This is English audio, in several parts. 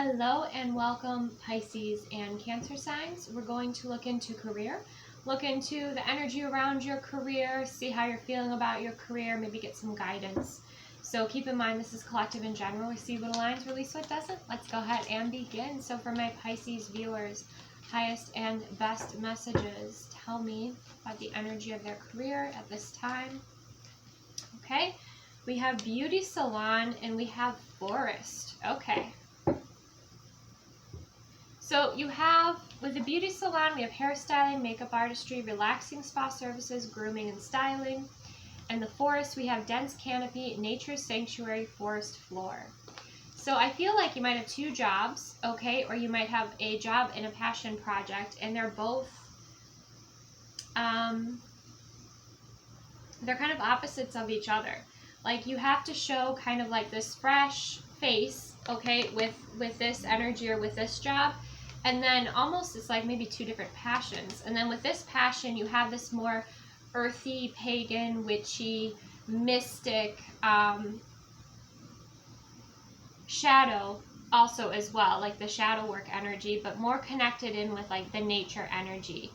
Hello and welcome, Pisces and Cancer signs. We're going to look into career, look into the energy around your career, see how you're feeling about your career, maybe get some guidance. So keep in mind this is collective in general. We see what aligns, release what doesn't. Let's go ahead and begin. So for my Pisces viewers, highest and best messages. Tell me about the energy of their career at this time. Okay, we have beauty salon and we have forest. Okay. So you have, with the beauty salon, we have hairstyling, makeup artistry, relaxing spa services, grooming and styling. And the forest, we have dense canopy, nature sanctuary, forest floor. So I feel like you might have two jobs, okay? Or you might have a job and a passion project, and they're both, they're kind of opposites of each other. Like you have to show kind of like this fresh face, okay, with this energy or with this job. And then almost it's like maybe two different passions. And then with this passion, you have this more earthy, pagan, witchy, mystic, shadow also as well, like the shadow work energy, but more connected in with like the nature energy.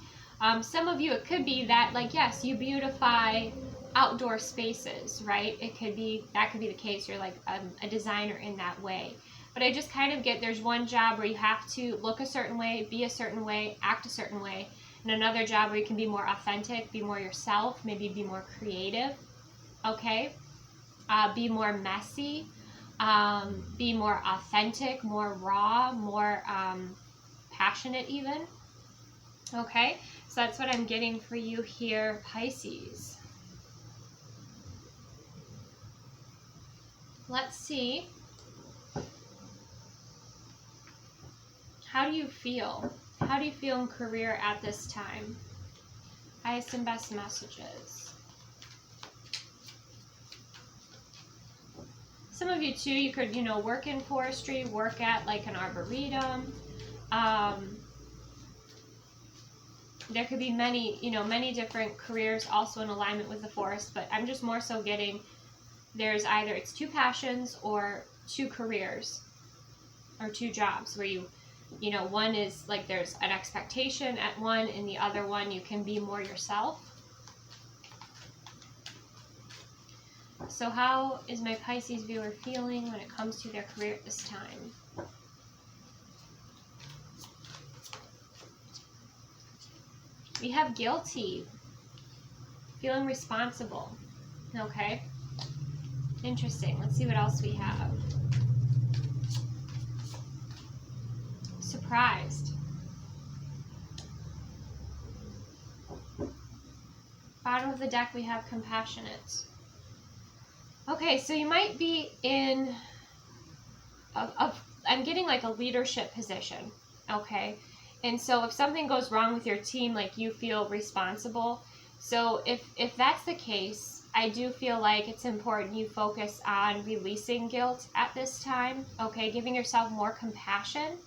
Some of you, it could be that like, yes, you beautify outdoor spaces, right? It could be, that could be the case. You're like a designer in that way. But I just kind of get, there's one job where you have to look a certain way, be a certain way, act a certain way. And another job where you can be more authentic, be more yourself, maybe be more creative, okay? Be more messy, be more authentic, more raw, more passionate even, okay? So that's what I'm getting for you here, Pisces. Let's see. How do you feel? How do you feel in career at this time? Highest and best messages. Some of you too, you could, work in forestry, work at like an arboretum. There could be many different careers also in alignment with the forest, but I'm just more so getting there's either it's two passions or two careers or two jobs where one is like there's an expectation at one, and the other one you can be more yourself. So how is my Pisces viewer feeling when it comes to their career at this time? We have guilty, feeling responsible. Okay, interesting. Let's see what else we have. Surprised. Bottom of the deck we have compassionate. Okay, so you might be in I'm getting like a leadership position, okay? And so if something goes wrong with your team, like you feel responsible. So if that's the case, I do feel like it's important you focus on releasing guilt at this time, okay? Giving yourself more compassion.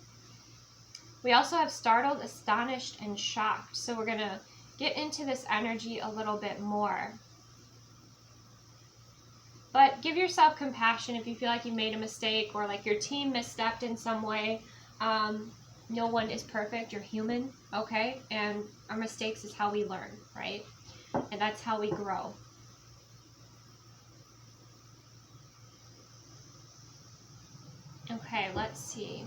We also have startled, astonished, and shocked. So we're going to get into this energy a little bit more. But give yourself compassion if you feel like you made a mistake or like your team misstepped in some way. No one is perfect. You're human, okay? And our mistakes is how we learn, right? And that's how we grow. Okay, let's see.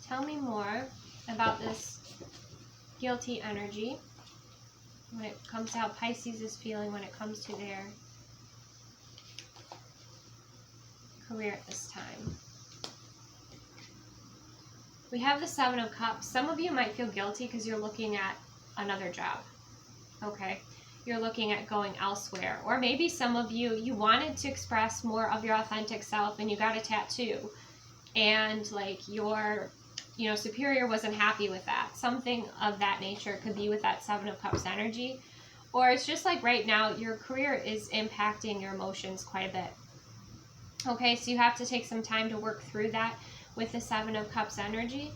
Tell me more about this guilty energy when it comes to how Pisces is feeling when it comes to their career at this time. We have the Seven of Cups. Some of you might feel guilty because you're looking at another job, okay? You're looking at going elsewhere. Or maybe some of you wanted to express more of your authentic self and you got a tattoo. And like your superior wasn't happy with that. Something of that nature could be with that Seven of Cups energy. Or it's just like right now, your career is impacting your emotions quite a bit. Okay, so you have to take some time to work through that with the Seven of Cups energy.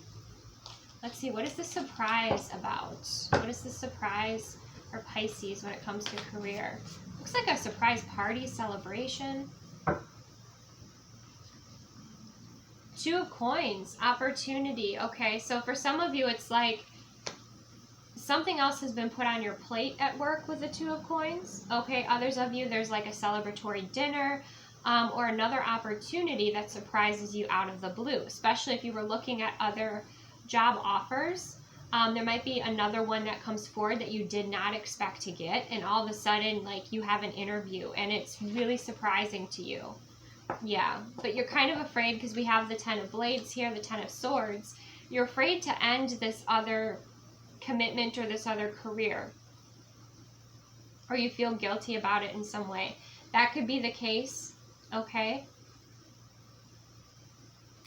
Let's see, what is the surprise about? What is the surprise for Pisces when it comes to career? Looks like a surprise party, celebration. Two of Coins, opportunity. Okay, so for some of you, it's like something else has been put on your plate at work with the Two of Coins. Okay, others of you, there's like a celebratory dinner or another opportunity that surprises you out of the blue, especially if you were looking at other job offers. There might be another one that comes forward that you did not expect to get, and all of a sudden, like, you have an interview, and it's really surprising to you. Yeah, but you're kind of afraid because we have the Ten of Blades here, the Ten of Swords. You're afraid to end this other commitment or this other career, or you feel guilty about it in some way. That could be the case, okay?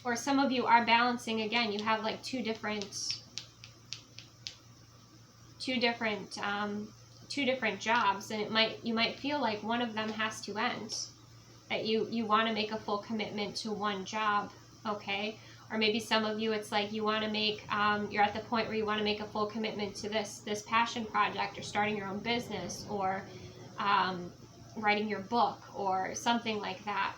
Or some of you are balancing, again, you have like two different jobs, and you might feel like one of them has to end, that you want to make a full commitment to one job, okay? Or maybe some of you, it's like you want to make, you're at the point where you want to make a full commitment to this passion project, or starting your own business, or writing your book, or something like that.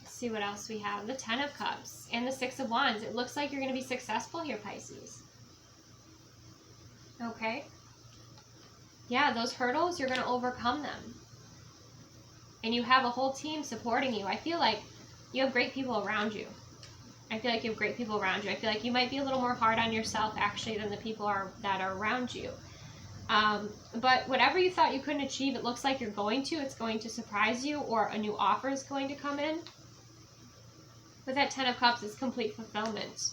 Let's see what else we have. The Ten of Cups and the Six of Wands. It looks like you're going to be successful here, Pisces. Okay? Yeah, those hurdles, you're going to overcome them. And you have a whole team supporting you. I feel like you have great people around you. I feel like you have great people around you. I feel like you might be a little more hard on yourself, actually, than the people that are around you. But whatever you thought you couldn't achieve, it looks like you're going to. It's going to surprise you, or a new offer is going to come in. With that Ten of Cups, it's complete fulfillment.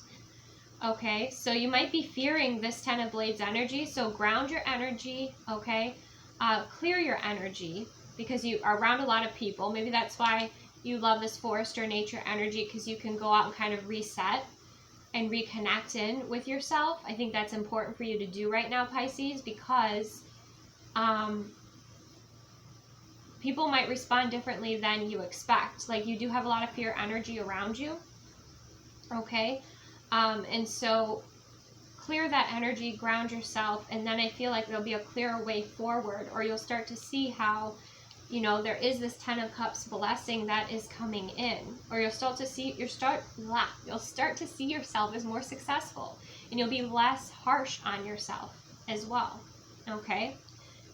Okay, so you might be fearing this Ten of Blades energy, so ground your energy, okay? Clear your energy, because you are around a lot of people. Maybe that's why you love this forest or nature energy, because you can go out and kind of reset and reconnect in with yourself. I think that's important for you to do right now, Pisces, because people might respond differently than you expect. Like, you do have a lot of fear energy around you, okay? And so clear that energy, ground yourself, and then I feel like there'll be a clearer way forward, or you'll start to see how, you know, there is this Ten of Cups blessing that is coming in, or you'll start to see yourself as more successful, and you'll be less harsh on yourself as well, okay?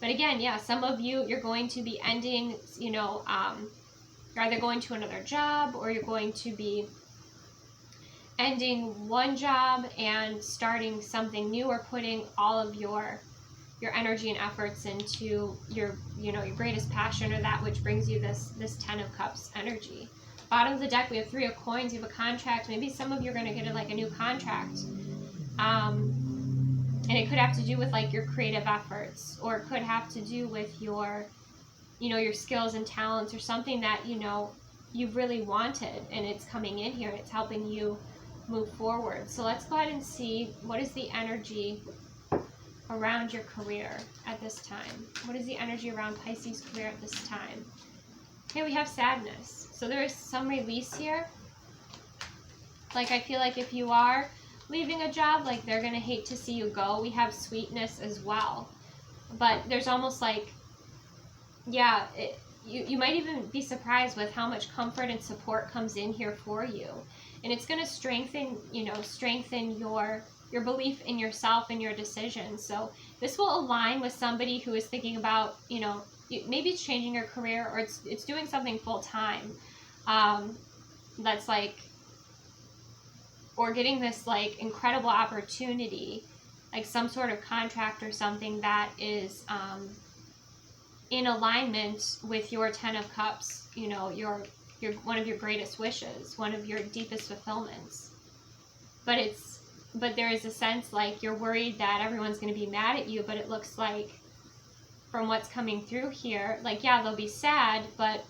But again, yeah, some of you, you're going to be ending, you know, you're either going to another job, or you're going to be ending one job and starting something new, or putting all of your energy and efforts into your greatest passion, or that which brings you this Ten of Cups energy. Bottom of the deck, we have Three of Coins. You have a contract. Maybe some of you are going to get a new contract. And it could have to do with like your creative efforts, or it could have to do with your skills and talents, or something that, you know, you've really wanted, and it's coming in here and it's helping you move forward. So let's go ahead and see what is the energy around your career at this time. What is the energy around Pisces' career at this time? Okay, we have sadness. So there is some release here. Like, I feel like if you are leaving a job, like, they're going to hate to see you go. We have sweetness as well. But there's almost like, yeah, you might even be surprised with how much comfort and support comes in here for you. And it's going to strengthen your belief in yourself and your decisions. So this will align with somebody who is thinking about, you know, maybe it's changing your career, or it's doing something full time. That's like, or getting this like incredible opportunity, like some sort of contract or something that is in alignment with your Ten of Cups, you know, your one of your greatest wishes, one of your deepest fulfillments. But there is a sense like you're worried that everyone's going to be mad at you, but it looks like from what's coming through here, like, yeah, they'll be sad, but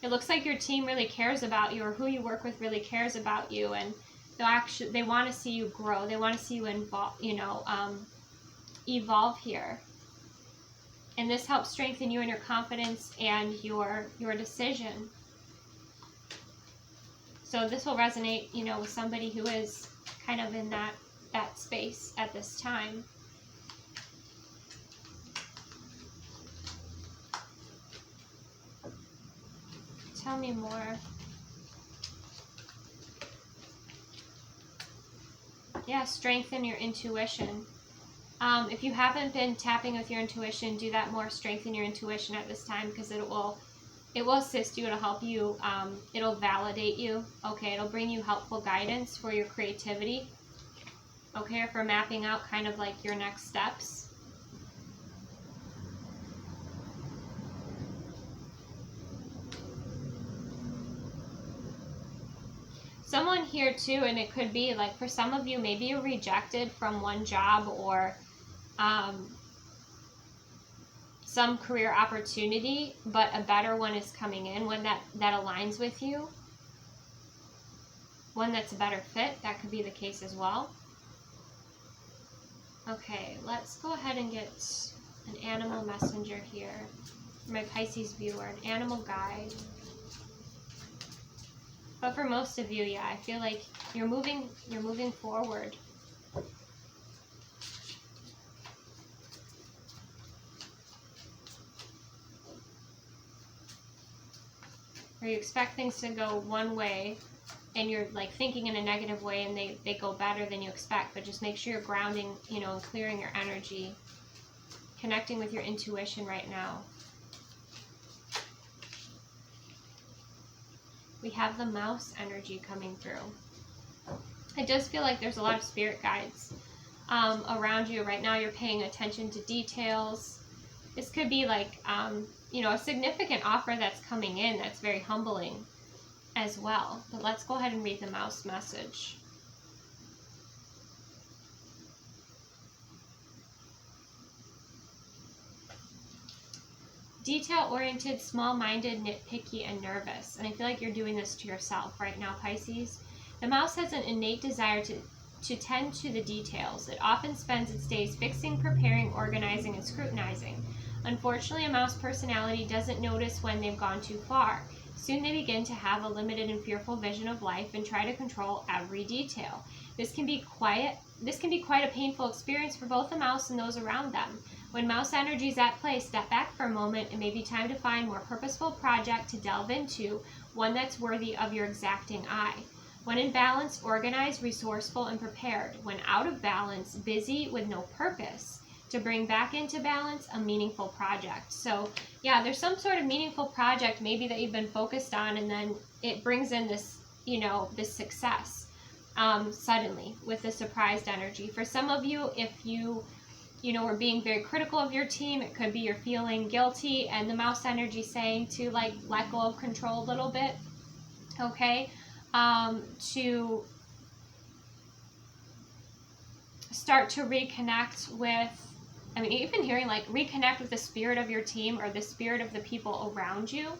it looks like your team really cares about you, or who you work with really cares about you, and they want to see you grow. They want to see you evolve here. And this helps strengthen you in your confidence and your decision. So this will resonate, you know, with somebody who is kind of in that space at this time. Tell me more. Yeah, strengthen your intuition. If you haven't been tapping with your intuition, do that more. Strengthen your intuition at this time, because it will assist you. It'll help you. It'll validate you. Okay, it'll bring you helpful guidance for your creativity. Okay, or for mapping out kind of like your next steps. Someone here too, and it could be like for some of you, maybe you're rejected from one job or some career opportunity, but a better one is coming in, one that aligns with you, one that's a better fit. That could be the case as well. Okay, let's go ahead and get an animal messenger here for my Pisces viewer, an animal guide. But for most of you, yeah, I feel like you're moving forward. Or you expect things to go one way and you're like thinking in a negative way and they go better than you expect, but just make sure you're grounding, you know, and clearing your energy, connecting with your intuition right now. We have the mouse energy coming through. It does feel like there's a lot of spirit guides around you right now. You're paying attention to details. This could be like, you know, a significant offer that's coming in that's very humbling as well. But let's go ahead and read the mouse message. Detail-oriented, small-minded, nitpicky, and nervous. And I feel like you're doing this to yourself right now, Pisces. The mouse has an innate desire to tend to the details. It often spends its days fixing, preparing, organizing, and scrutinizing. Unfortunately, a mouse personality doesn't notice when they've gone too far. Soon they begin to have a limited and fearful vision of life and try to control every detail. This can be quite a painful experience for both the mouse and those around them. When mouse energy is at play, step back for a moment. It may be time to find a more purposeful project to delve into, one that's worthy of your exacting eye. When in balance, organized, resourceful, and prepared. When out of balance, busy with no purpose. To bring back into balance, a meaningful project. So yeah, there's some sort of meaningful project maybe that you've been focused on, and then it brings in this, you know, this success suddenly with the surprised energy. For some of you, if you know, we're being very critical of your team, it could be you're feeling guilty and the mouse energy saying to like let go of control a little bit, okay? To start to reconnect with, I mean, you've been hearing like reconnect with the spirit of your team or the spirit of the people around you,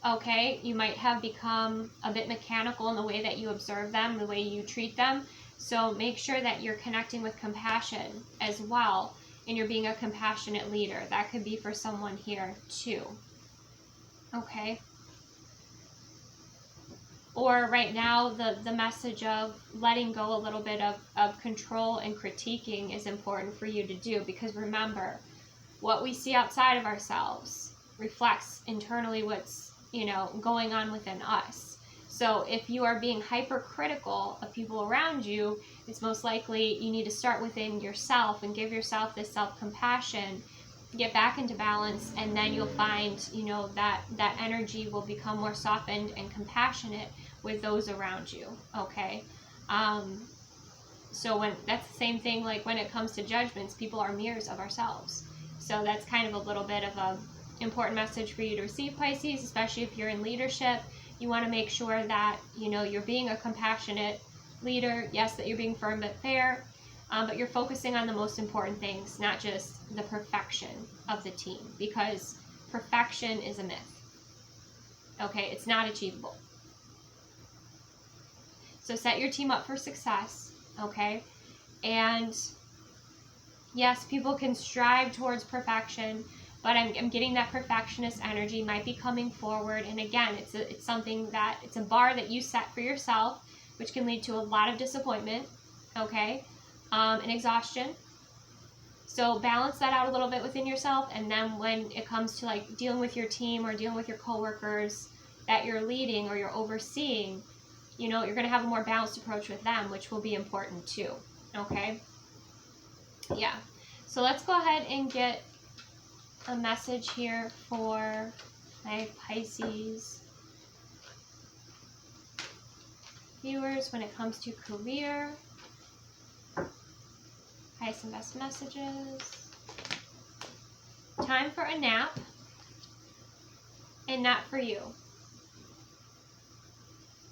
okay? You might have become a bit mechanical in the way that you observe them, the way you treat them. So make sure that you're connecting with compassion as well, and you're being a compassionate leader. That could be for someone here too, okay? Or right now, the message of letting go a little bit of control and critiquing is important for you to do, because remember, what we see outside of ourselves reflects internally what's, you know, going on within us. So if you are being hypercritical of people around you, it's most likely you need to start within yourself and give yourself this self-compassion, get back into balance, and then you'll find, you know, that energy will become more softened and compassionate with those around you, okay? So when that's the same thing, like when it comes to judgments, people are mirrors of ourselves. So that's kind of a little bit of a important message for you to receive, Pisces, especially if you're in leadership. You want to make sure that, you know, you're being a compassionate leader. Yes, that you're being firm but fair, but you're focusing on the most important things, not just the perfection of the team, because perfection is a myth. Okay, it's not achievable. So set your team up for success, okay? And yes, people can strive towards perfection, but I'm getting that perfectionist energy might be coming forward. And again, it's something that, it's a bar that you set for yourself, which can lead to a lot of disappointment, okay? And exhaustion. So balance that out a little bit within yourself. And then when it comes to like dealing with your team or dealing with your coworkers, that you're leading or you're overseeing, you know, you're going to have a more balanced approach with them, which will be important too. Okay? Yeah. So let's go ahead and get a message here for my Pisces viewers when it comes to career. Highest and best messages. Time for a nap and not for you.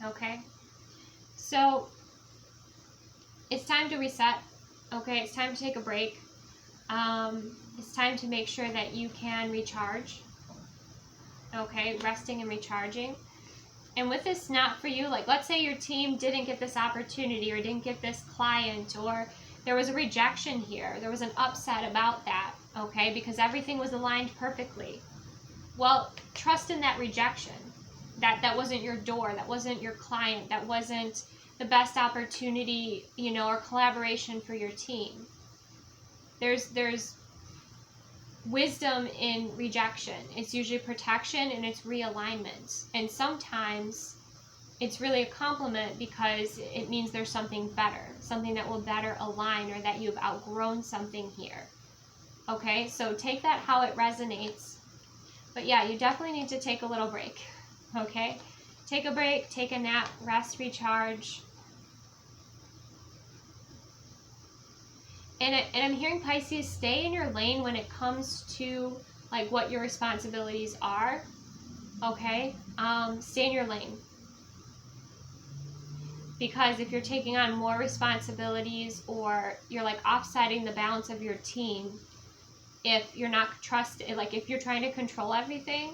Okay? So it's time to reset. Okay? It's time to take a break. It's time to make sure that you can recharge. Okay? Resting and recharging. And with this not for you, like let's say your team didn't get this opportunity or didn't get this client, or there was a rejection here, there was an upset about that, okay, because everything was aligned perfectly. Well, trust in that rejection. That wasn't your door, that wasn't your client, that wasn't the best opportunity, you know, or collaboration for your team. There's wisdom in rejection. It's usually protection and it's realignment. And sometimes it's really a compliment because it means there's something better, something that will better align, or that you've outgrown something here. Okay, so take that how it resonates. But yeah, you definitely need to take a little break. Okay, take a break, take a nap, rest, recharge. And I'm hearing, Pisces, stay in your lane when it comes to like what your responsibilities are. Okay, stay in your lane. Because if you're taking on more responsibilities, or you're like offsetting the balance of your team, if you're not trusted, like if you're trying to control everything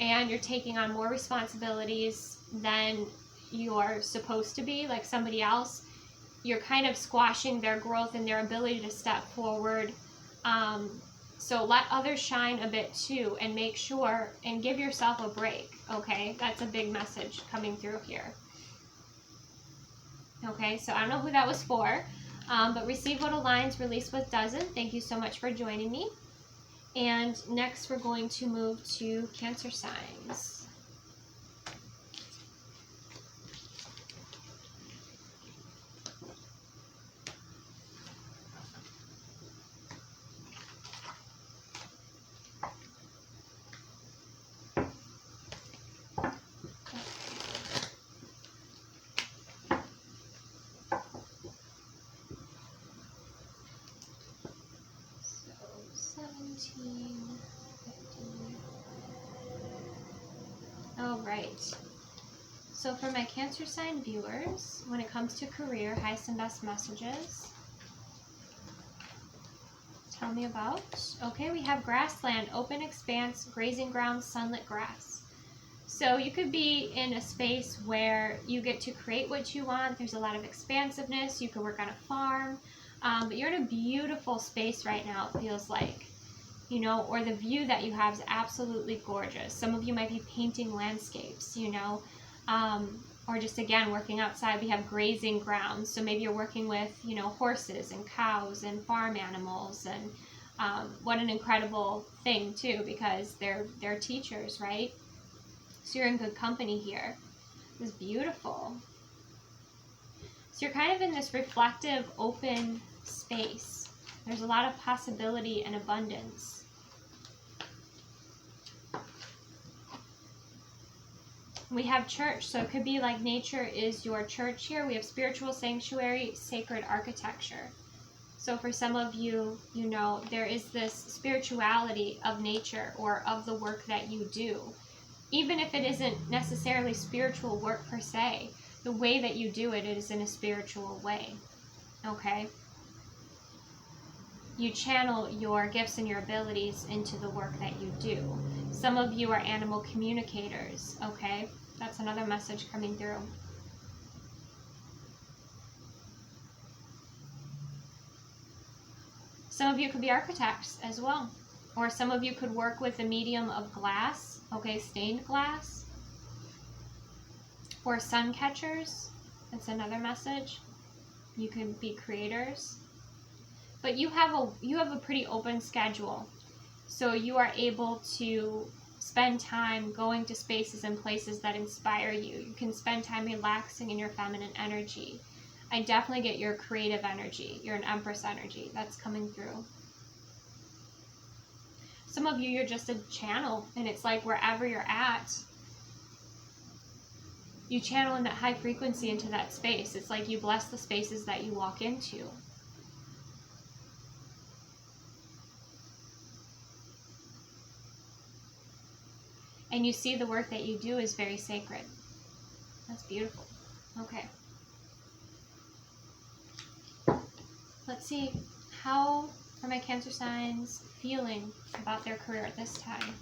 and you're taking on more responsibilities than you're supposed to be, like somebody else, you're kind of squashing their growth and their ability to step forward. So let others shine a bit too, and make sure and give yourself a break. Okay, that's a big message coming through here. Okay, so I don't know who that was for, but receive what aligns, release what doesn't. Thank you so much for joining me. And next we're going to move to Cancer signs. All right. So for my Cancer sign viewers, when it comes to career, highest and best messages. Tell me about. Okay, we have grassland, open expanse, grazing grounds, sunlit grass. So you could be in a space where you get to create what you want. There's a lot of expansiveness. You could work on a farm, but you're in a beautiful space right now, it feels like. You know, or the view that you have is absolutely gorgeous. Some of you might be painting landscapes, you know, or just, again, working outside. We have grazing grounds. So maybe you're working with, you know, horses and cows and farm animals. And what an incredible thing, too, because they're teachers, right? So you're in good company here. It's beautiful. So you're kind of in this reflective, open space. There's a lot of possibility and abundance. We have church, so it could be like nature is your church here. We have spiritual sanctuary, sacred architecture. So for some of you, you know, there is this spirituality of nature or of the work that you do. Even if it isn't necessarily spiritual work per se, the way that you do it is in a spiritual way. Okay? You channel your gifts and your abilities into the work that you do. Some of you are animal communicators, okay? That's another message coming through. Some of you could be architects as well. Or some of you could work with the medium of glass, okay, stained glass. Or sun catchers, that's another message. You could be creators. But you have a pretty open schedule. So you are able to spend time going to spaces and places that inspire you. You can spend time relaxing in your feminine energy. I definitely get your creative energy. You're an Empress energy. That's coming through. Some of you, you're just a channel, and it's like wherever you're at, you channel in that high frequency into that space. It's like you bless the spaces that you walk into. And you see the work that you do is very sacred. That's beautiful. Okay. Let's see, how are my Cancer signs feeling about their career at this time?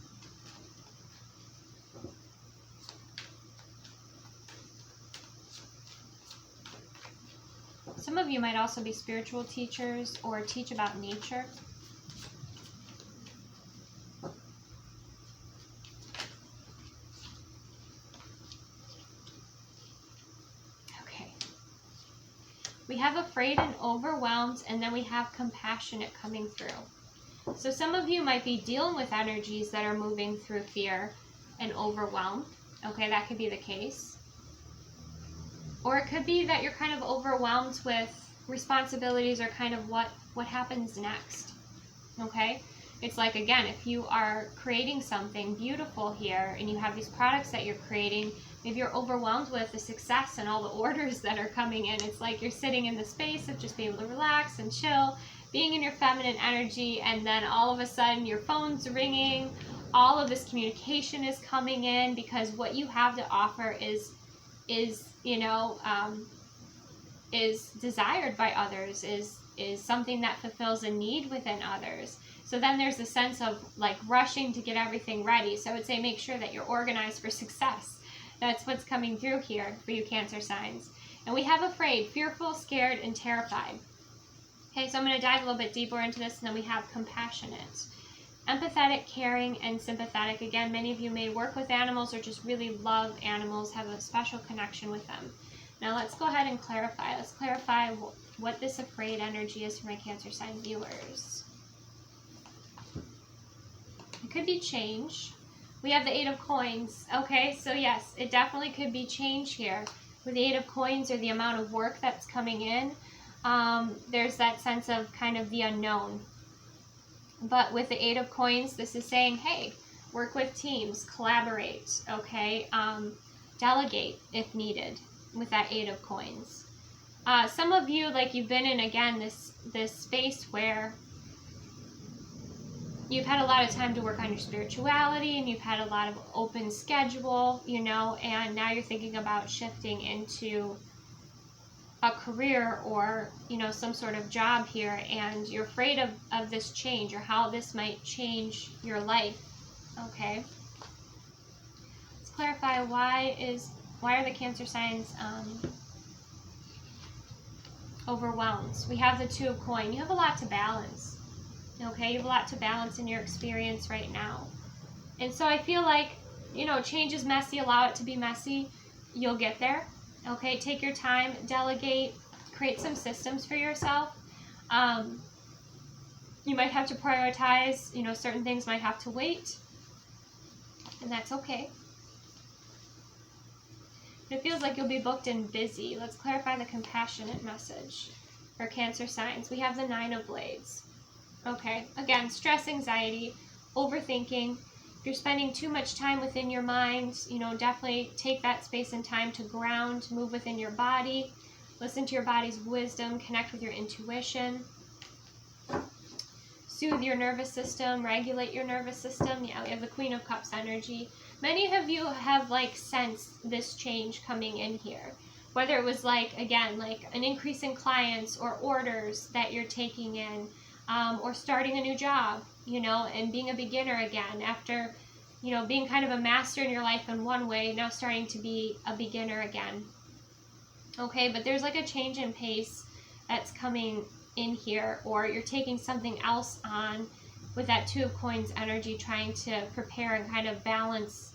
Some of you might also be spiritual teachers or teach about nature. We have afraid and overwhelmed, and then we have compassionate coming through. So some of you might be dealing with energies that are moving through fear and overwhelm. Okay, that could be the case. Or it could be that you're kind of overwhelmed with responsibilities or kind of what happens next. Okay? It's like, again, if you are creating something beautiful here and you have these products that you're creating, maybe you're overwhelmed with the success and all the orders that are coming in. It's like you're sitting in the space of just being able to relax and chill, being in your feminine energy, and then all of a sudden your phone's ringing, all of this communication is coming in because what you have to offer is desired by others, is something that fulfills a need within others. So then there's a sense of like rushing to get everything ready. So I would say make sure that you're organized for success. That's what's coming through here for you Cancer signs. And we have afraid, fearful, scared, and terrified. Okay, so I'm going to dive a little bit deeper into this, and then we have compassionate. Empathetic, caring, and sympathetic. Again, many of you may work with animals or just really love animals, have a special connection with them. Now let's go ahead and clarify. Let's clarify what this afraid energy is for my Cancer sign viewers. It could be change. We have the 8 of coins. Okay, so yes, it definitely could be change here. With the 8 of coins or the amount of work that's coming in, there's that sense of kind of the unknown. But with the 8 of coins, this is saying, hey, work with teams, collaborate, okay? Delegate if needed with that 8 of coins. Some of you, like you've been in, again, this space where you've had a lot of time to work on your spirituality and you've had a lot of open schedule, and now you're thinking about shifting into a career or, some sort of job here, and you're afraid of this change or how this might change your life. Okay. Let's clarify why are the Cancer signs overwhelmed? We have the 2 of coins. You have a lot to balance. Okay, you have a lot to balance in your experience right now. And so I feel like, change is messy. Allow it to be messy. You'll get there. Okay, take your time, delegate, create some systems for yourself. You might have to prioritize, certain things might have to wait. And that's okay. It feels like you'll be booked and busy. Let's clarify the compassionate message for Cancer signs. We have the 9 of blades. Okay, again, stress, anxiety, overthinking. If you're spending too much time within your mind, definitely take that space and time to ground, move within your body, listen to your body's wisdom, connect with your intuition, soothe your nervous system, regulate your nervous system. Yeah, we have the Queen of Cups energy. Many of you have sensed this change coming in here. Whether it was again, an increase in clients or orders that you're taking in, or starting a new job, and being a beginner again after, being kind of a master in your life in one way, now starting to be a beginner again. Okay, but there's a change in pace that's coming in here, or you're taking something else on with that 2 of coins energy, trying to prepare and kind of balance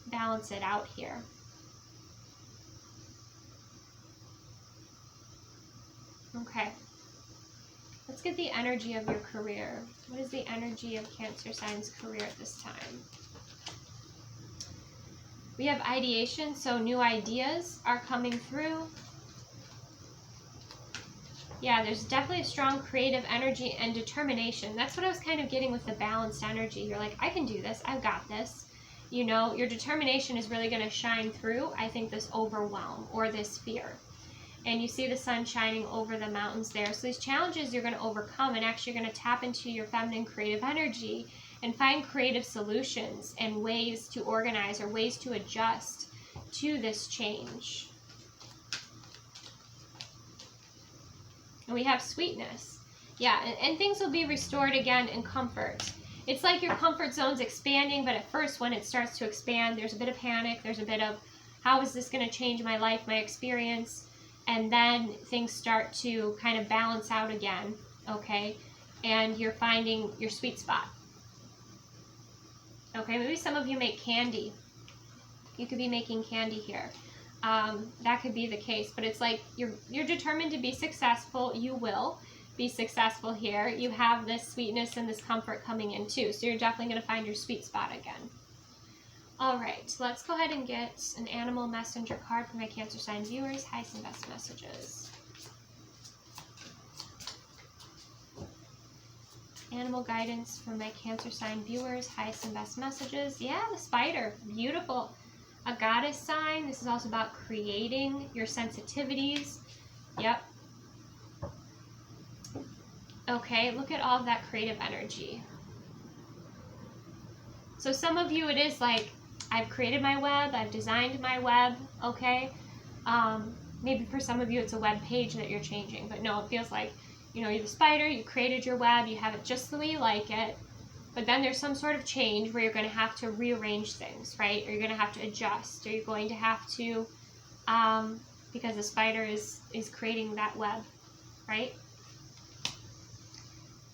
it out here. Okay. Let's get the energy of your career. What is the energy of Cancer signs' career at this time? We have ideation, so new ideas are coming through. Yeah, there's definitely a strong creative energy and determination. That's what I was kind of getting with the balanced energy. You're like, I can do this. I've got this. You know, your determination is really going to shine through, I think, this overwhelm or this fear. And you see the sun shining over the mountains there. So these challenges you're going to overcome, and actually you're going to tap into your feminine creative energy and find creative solutions and ways to organize or ways to adjust to this change. And we have sweetness. Yeah, and things will be restored again in comfort. It's like your comfort zone's expanding, but at first when it starts to expand, there's a bit of panic, there's a bit of, how is this going to change my life, my experience? And then things start to kind of balance out again, okay? And you're finding your sweet spot. Okay, maybe some of you make candy. You could be making candy here. That could be the case, but it's like you're determined to be successful. You will be successful here. You have this sweetness and this comfort coming in too, so you're definitely going to find your sweet spot again. All right, let's go ahead and get an animal messenger card for my Cancer sign viewers. Highest and best messages. Animal guidance for my Cancer sign viewers. Highest and best messages. Yeah, the spider. Beautiful. A goddess sign. This is also about creating your sensitivities. Yep. Okay, look at all of that creative energy. So some of you, it is like, I've created my web, I've designed my web, okay? Maybe for some of you it's a web page that you're changing, but no, it feels like, you know, you're the spider, you created your web, you have it just the way you like it, but then there's some sort of change where you're going to have to rearrange things, right? Or you're going to have to adjust, or you're going to have to, because the spider is creating that web, right?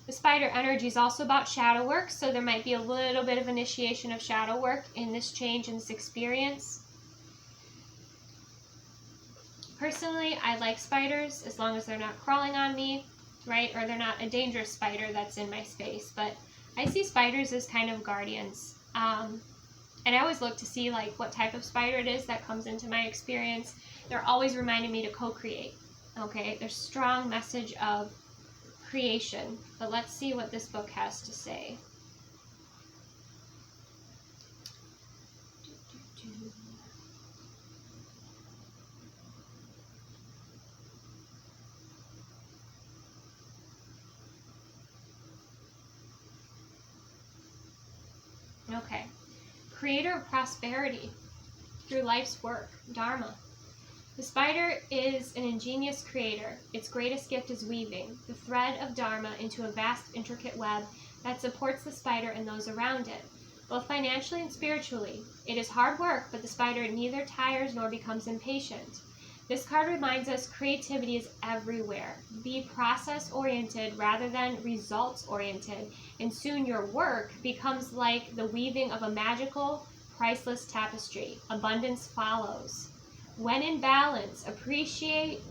The spider energy is also about shadow work, so there might be a little bit of initiation of shadow work in this change, in this experience. Personally, I like spiders as long as they're not crawling on me, right? Or they're not a dangerous spider that's in my space. But I see spiders as kind of guardians. And I always look to see like what type of spider it is that comes into my experience. They're always reminding me to co-create, okay? There's a strong message of creation, but let's see what this book has to say. Okay. Creator of prosperity through life's work, Dharma. The spider is an ingenious creator. Its greatest gift is weaving the thread of Dharma into a vast, intricate web that supports the spider and those around it, both financially and spiritually. It is hard work, but the spider neither tires nor becomes impatient. This card reminds us creativity is everywhere. Be process-oriented rather than results-oriented, and soon your work becomes like the weaving of a magical, priceless tapestry. Abundance follows. When in balance, appreciative,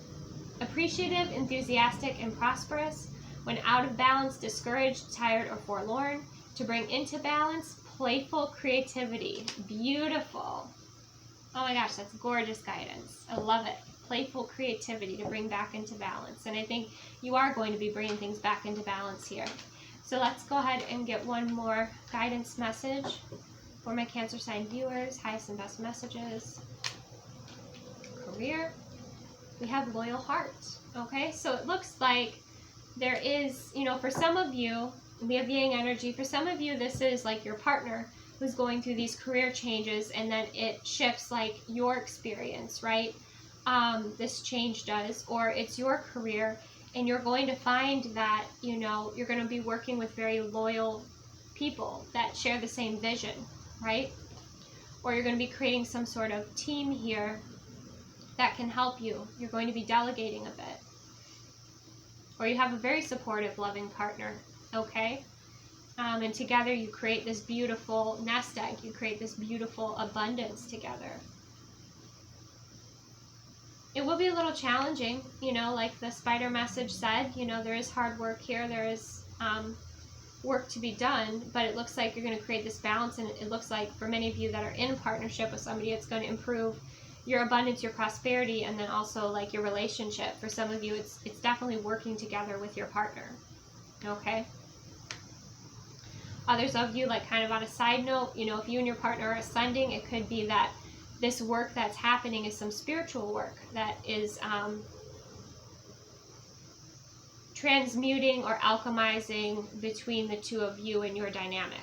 enthusiastic, and prosperous. When out of balance, discouraged, tired, or forlorn. To bring into balance, playful creativity. Beautiful. Oh my gosh, that's gorgeous guidance. I love it. Playful creativity to bring back into balance. And I think you are going to be bringing things back into balance here. So let's go ahead and get one more guidance message for my Cancer sign viewers. Highest and best messages. Career. We have loyal heart. Okay, so it looks like there is, you know, for some of you, we have yang energy. For some of you, this is like your partner who's going through these career changes, and then it shifts like your experience, right? This change does, or it's your career, and you're going to find that, you know, you're going to be working with very loyal people that share the same vision, right? Or you're going to be creating some sort of team here that can help you. You're going to be delegating a bit. Or you have a very supportive, loving partner, okay? And together you create this beautiful nest egg. You create this beautiful abundance together. It will be a little challenging, you know, like the spider message said, you know, there is hard work here. There is work to be done, but it looks like you're going to create this balance, and it looks like for many of you that are in a partnership with somebody, it's going to improve your abundance, your prosperity, and then also like your relationship. For some of you, it's definitely working together with your partner. Okay? Others of you, like kind of on a side note, you know, if you and your partner are ascending, it could be that this work that's happening is some spiritual work that is transmuting or alchemizing between the two of you and your dynamic.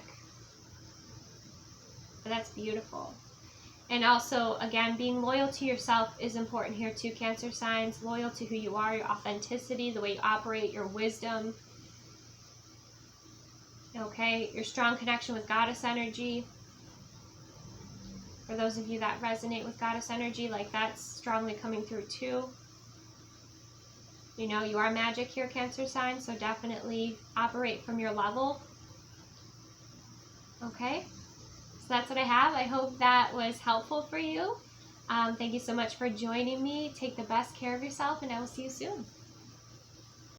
But that's beautiful. And also, again, being loyal to yourself is important here too, Cancer signs. Loyal to who you are, your authenticity, the way you operate, your wisdom. Okay, your strong connection with goddess energy. For those of you that resonate with goddess energy, like that's strongly coming through too. You know, you are magic here, Cancer sign, so definitely operate from your level. Okay, so that's what I have. I hope that was helpful for you. Thank you so much for joining me. Take the best care of yourself, and I will see you soon.